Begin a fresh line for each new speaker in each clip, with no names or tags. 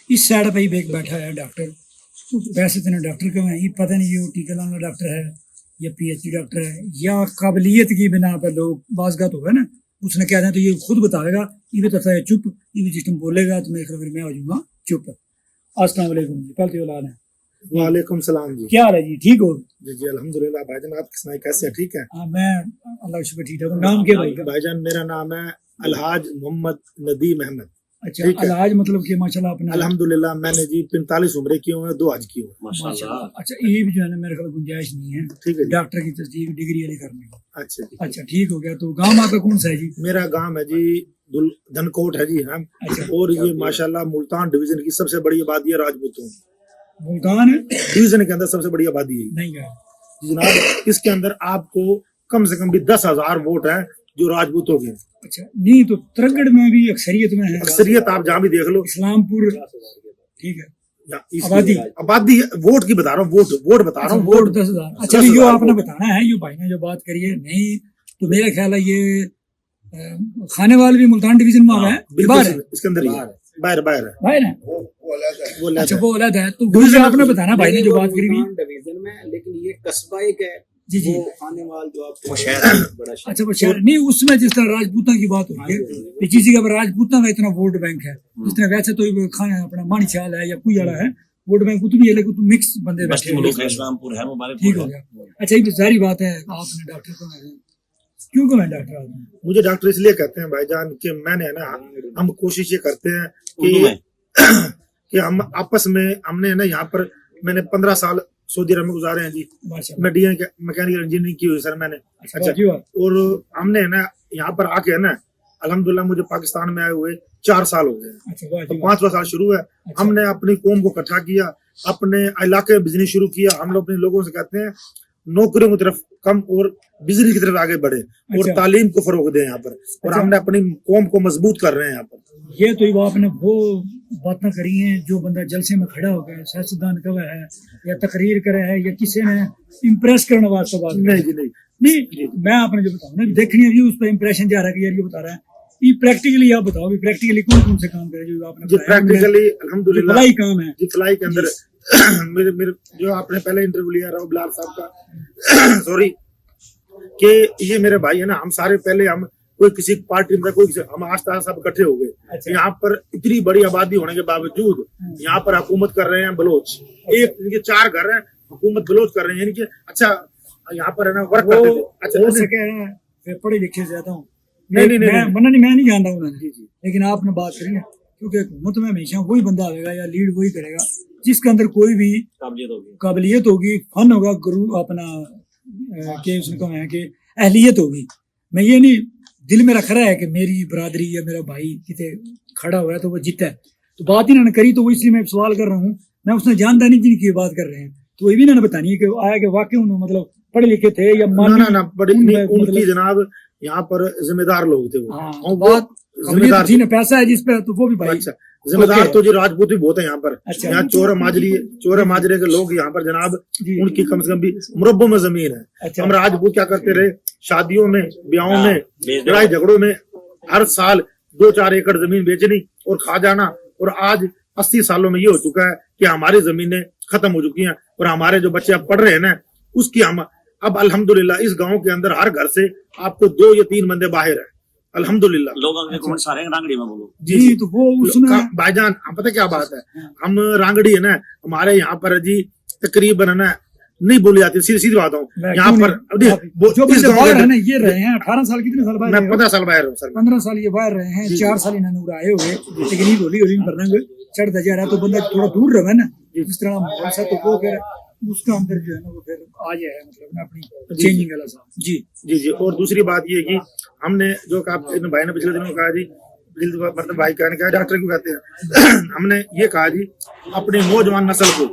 اس side پہ ہی ایک بیٹھا ہے ڈاکٹر. ویسے تو ڈاکٹر کا یہ پتہ نہیں یہ ٹیکہ لانا ڈاکٹر ہے یا پی ایچ ڈی ڈاکٹر ہے یا قابلیت کی بنا پر لوگ بازگاہ تو ہے نا اس نے کہہ دیں تو یہ خود بتائے گا یہ بھی تو ہے چپ یہ بھی جس بولے گا تو میں ہو جاؤں گا چپ. السلام علیکم جی پہلے اولاد ہے.
وعلیکم السلام جی.
کیا حال ہے جی ٹھیک ہو؟
جی جی الحمدللہ بھائی جان آپ سنائیں کیسے ہیں ٹھیک ہے؟
ہاں میں اللہ کا شکر ٹھیک ٹھاک. نام کیا بھائی کا؟
بھائی جان میرا نام ہے الحاج محمد ندیم احمد.
اچھا الحاج مطلب کہ ماشاءاللہ اپنا
الحمدللہ میں نے جی 45 عمریں کی ہوئے ہیں 2 حج کی ہوئے.
ماشاءاللہ. اچھا یہ بھی جو ہے نا میرے خیال گنجائش نہیں ہے
ٹھیک ہے
ڈاکٹر کی تصدیق ڈگری والی کرنے کی.
اچھا جی
اچھا ٹھیک ہو گیا. تو گاؤں آپ کا کون سا ہے جی؟
میرا گاؤں ہے جی دھنکوٹ ہے جی ہاں. اور یہ ماشاءاللہ ملتان ڈویژن کی سب سے بڑی آبادی ہے راجپوتوں.
ملتان
ڈویژن کے اندر سب سے بڑی آبادی ہے
نہیں گیا
جناب. اس کے اندر آپ کو کم سے کم بھی 10,000 ووٹ ہیں جو راجپوتوں کے.
اچھا نہیں تو ترگڑ میں بھی اکثریت میں ہے.
اکثریت آپ جہاں بھی دیکھ لو.
اسلام پور ٹھیک ہے
آبادی ووٹ کی بتا رہا ہوں ووٹ بتا رہا ہوں
ووٹ 10,000. اچھا جو آپ نے بتانا ہے یہ بھائی نے جو بات کری ہے نہیں تو میرا خیال ہے یہ کھانے والے بھی ملتان ڈویژن میں آ ہے باہر ہے
اس کے اندر ہی باہر
باہر ہے. اچھا وہ الگ ہے تو وہ آپ نے بتانا بھائی نے جو بات کری ہوئی
ڈویژن میں لیکن یہ قصبہ ایک ہے
جی جی
کھانے وال جو آپ بڑا
اچھا وہ شہر نہیں اس میں جس طرح راجپوتوں کی بات ہوئی ہے جس جگہ پر راجپوتوں کا اتنا ووٹ بینک ہے جس طرح ویسے تو کھانا اپنا مانی چال ہے یا کوئی والا ہے ووٹ بینک اتنی ہے لیکن مکس بندے بیٹھے ٹھیک ہو گیا. اچھا یہ ظاہری بات ہے آپ نے ڈاکٹر کو کیوں کہ میں ڈاکٹر آدمی
مجھے ڈاکٹر اس لیے کہتے ہیں بھائی جان کہ میں نے نا ہم کوشش یہ کرتے ہیں کہ ہم آپس میں ہم نے نا یہاں پر میں نے 15 سال سعودی عرب میں گزارے ہیں جی. میں ڈی میکینیکل انجینئرنگ کی ہوئی سر میں نے. اچھا اور ہم نے نا یہاں پر آ کے نا الحمدللہ مجھے پاکستان میں آئے ہوئے 4 سال ہو گئے. تو 5واں سال شروع ہے. ہم نے اپنی قوم کو اکٹھا کیا اپنے علاقے میں بزنس شروع کیا. ہم لوگ اپنے لوگوں سے کہتے ہیں نوکریوں کی طرف کم اور بزنس کی طرف آگے بڑھے اور تعلیم کو فروغ دیں یہاں پر. اور ہم نے اپنی قوم کو مضبوط کر رہے ہیں یہاں پر.
یہ تو آپ نے وہ باتیں کری ہیں جو بندہ جلسے میں کھڑا ہو گیا سیاستدان کہا ہے یا تقریر کرا ہے یا کسی نے امپریس کرنے واسطے بات
نہیں جی
نہیں میں آپ نے جو بتاؤں نا دیکھنی ہے اس پہ امپریشن جا رہا ہے کہ یار یہ بتا رہا ہے یہ پریکٹیکلی آپ بتاؤ پریکٹیکلی کون کون سے کام کرے جو آپ نے
پریکٹیکلی الحمدللہ
فلائی کام ہے
جی فلائی کے اندر میرے جو آپ نے پہلے انٹرویو لیا راؤ بلال صاحب کا سوری کہ یہ میرے بھائی ہے نا ہم سارے پہلے ہم کوئی کسی پارٹی میں کوئی ہم آج سب اکٹھے ہو گئے. یہاں پر اتنی بڑی آبادی ہونے کے باوجود یہاں پر حکومت کر رہے ہیں بلوچ. ایک 4 گھر ہیں حکومت بلوچ کر رہے ہیں یعنی کہ اچھا یہاں پر ہے نا ورک کرتے تھے.
اچھا پڑھے لکھے زیادہ ہوں نہیں میں نہیں جانتا ہوں لیکن آپ نے بات کری ہے کیونکہ حکومت میں ہمیشہ وہی بندہ آئے گا یا لیڈ وہی کرے گا جس کے اندر کوئی بھی قابلیت ہوگی فن ہوگا گرو اپنا کہ اس نے کہا ہے کہ اہلیت ہوگی. میں یہ نہیں دل میں رکھ رہا ہے کہ میری برادری یا میرا بھائی کتنے کھڑا ہوا ہے تو وہ جیتا ہے تو بات ہی نہ کری تو وہ اس لیے میں سوال کر رہا ہوں. میں اس نے جانتا نہیں جن کی بات کر رہے ہیں تو یہ بھی نہ بتانی ہے کہ آیا کہ واقعی انہوں مطلب پڑھے لکھے تھے یا
ان کی جناب یہاں پر ذمہ دار لوگ تھے وہ
پیسہ ہے جس پہ تو وہ بھی بھائی
ذمہ دار تو جو راجپوت بھی بہت ہیں یہاں پر. یہاں چورا ماجرے کے لوگ یہاں پر جناب ان کی کم سے کم بھی مربوں میں زمین ہے. ہم راجپوت کیا کرتے رہے شادیوں میں بیاہوں میں لڑائی جھگڑوں میں ہر سال 2-4 ایکڑ زمین بیچنی اور کھا جانا. اور آج 80 سالوں میں یہ ہو چکا ہے کہ ہماری زمینیں ختم ہو چکی ہیں اور ہمارے جو بچے اب پڑھ رہے ہیں نا اس کی ہم اب الحمدللہ اس گاؤں کے اندر ہر گھر سے آپ کو 2 یا 3 بندے باہر ہیں الحمدللہ. جی تو وہ بھائی جان پتہ کیا بات ہے ہم رانگڑی ہے نا ہمارے یہاں پر جی تقریباً ہے نا نہیں بولی جاتی سیدھی بات ہوں یہاں پر
یہ رہے ہیں 18 سال کتنے سال باہر
15 سال باہر ہوں سر
15 سال یہ باہر رہے ہیں 4 سال انہوں آئے ہوئے لیکن یہ ہولی کرنا چڑھتا جا رہا ہے تو بندہ تھوڑا دور رہے نا جس طرح تو وہ پھر اس کا اندر جو ہے نا وہ پھر آ جائے مطلب اپنی چینجنگ والا صاحب. جی
جی جی اور دوسری بات یہ کہ ہم نے جو بھائی نے پچھلے دنوں کہا جی مطلب بھائی کہنے کا ڈاکٹر کیوں کہتے ہیں ہم نے یہ کہا جی اپنے نوجوان نسل کو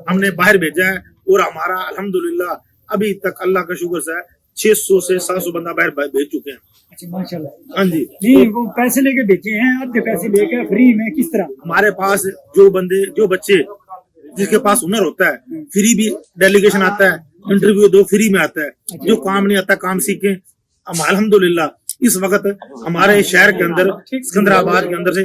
ہم نے باہر بھیجا ہے اور ہمارا الحمدللہ ابھی تک اللہ کا شکر سے 600 سے 700 بندہ باہر بھیج چکے ہیں.
اچھا ماشاءاللہ.
ہاں جی
نہیں وہ پیسے لے کے بیچے ہیں آدھے پیسے لے کے فری میں کس طرح
ہمارے پاس جو بچے جس کے پاس ہنر ہوتا ہے فری بھی ڈیلیگیشن آتا ہے انٹرویو دو فری میں آتا ہے. جو کام نہیں آتا کام سیکھیں. الحمدللہ اس وقت ہمارے شہر کے اندر سکندر آباد کے اندر سے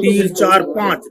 3, 4, 5।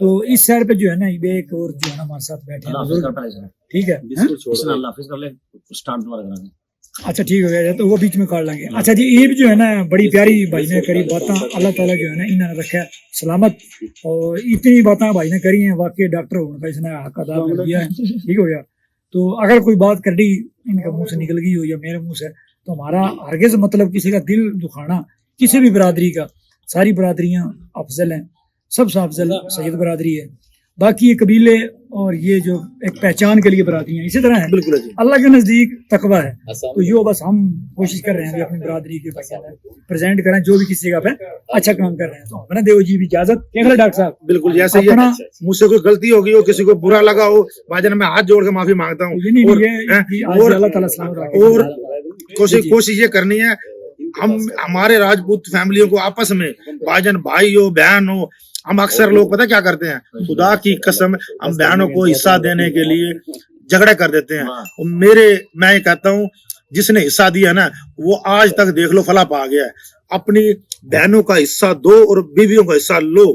تو اس سائڈ پہ جو ہے نا یہ ایک اور جو ہے نا ہمارے ساتھ بیٹھے ہیں بزرگ، ٹھیک ہے اچھا ٹھیک ہو گیا تو وہ بیچ میں کاٹ لیں گے. اچھا جی یہ بھی جو ہے نا بڑی پیاری بھائی نے کری باتاں، اللہ تعالیٰ جو ہے نا انہوں نے رکھا ہے سلامت، اور اتنی باتیں بھائی نے کری ہیں واقعی ڈاکٹر ہونے کا اس نے حق ادا کر دیا ہے. ٹھیک ہو گیا. تو اگر کوئی بات کر دی ان کا منہ سے نکل گئی ہو یا میرے منہ سے تو ہمارا ہرگز مطلب کسی کا دل دکھانا کسی بھی برادری کا، ساری برادریاں افضل ہیں، سب سے افضل سید برادری ہے. باقی یہ قبیلے اور یہ جو ایک پہچان کے لیے برادریاں اسی طرح ہیں،
بالکل جی.
اللہ کے نزدیک تقویٰ ہے. تو یہ بس ہم کوشش کر رہے ہیں کہ اپنی برادری کے پریزنٹ کریں جو بھی کسی جگہ پہ اچھا کام کر رہے ہیں. تو ہمیں دیو جی بھی اجازت کیا ڈاکٹر صاحب.
بالکل جیسے یہ مجھ سے کوئی غلطی ہوگی ہو، کسی کو برا لگا ہو، بھائی جان میں ہاتھ جوڑ کے معافی مانگتا ہوں. اور
اللہ تعالیٰ سلامت رکھے.
اور کوشش یہ کرنی ہے ہم ہمارے راجپوت فیملیوں کو آپس میں بھائی جان، بھائی ہو بہن ہو، ہم اکثر لوگ پتہ کیا کرتے ہیں، خدا کی قسم ہم بہنوں کو حصہ دینے کے لیے جھگڑے کر دیتے ہیں. میں یہ کہتا ہوں جس نے حصہ دیا نا وہ آج تک دیکھ لو فلاح پا گیا ہے. اپنی بہنوں کا حصہ دو اور بیویوں کا حصہ لو،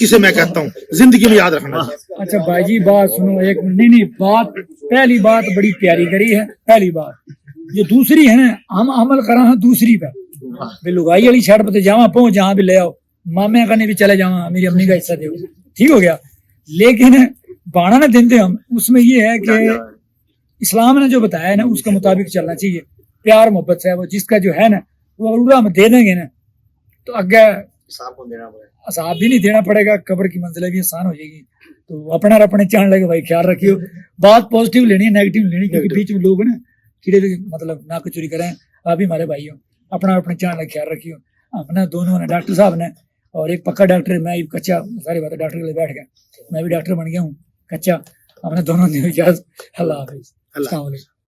اسے میں کہتا ہوں زندگی میں یاد رکھنا چاہیے.
اچھا بھائی جی بات سنو ایک نہیں بات، پہلی بات بڑی پیاری کری ہے. پہلی بات جو دوسری ہے نا ہم عمل کرا ہے دوسری پہ لگائی والی شرط پہ جہاں پہنچ جہاں بھی لے آؤ، مامے کنے بھی چلے جاؤں میری امی کا حصہ دے. ٹھیک ہو گیا. لیکن بانا نہ دیتے ہم اس میں یہ ہے کہ اسلام نے جو بتایا ہے نا اس کے مطابق چلنا چاہیے. پیار محبت سے وہ جس کا جو ہے نا وہ اگر ہم دے دیں گے نا تو اگے حساب بھی نہیں دینا پڑے گا، قبر کی منزلیں بھی آسان ہو جائے گی. تو اپنے چاہنے لگے بھائی خیال رکھیو، بات پازیٹیو لینی ہے نیگیٹو لینی، کیونکہ بیچ میں لوگ نا کیڑے مطلب ناک چوری کریں. آپ بھی ہمارے بھائی ہو، اپنے چاہنے لگے خیال رکھیو. ہم نے دونوں نے ڈاکٹر صاحب نے اور ایک پکا ڈاکٹر، میں کچا ساری باتیں ڈاکٹر کے لیے بیٹھ گیا، میں بھی ڈاکٹر بن گیا ہوں کچا. ہم نے دونوں نے اجازت. اللہ حافظ. السلام علیکم.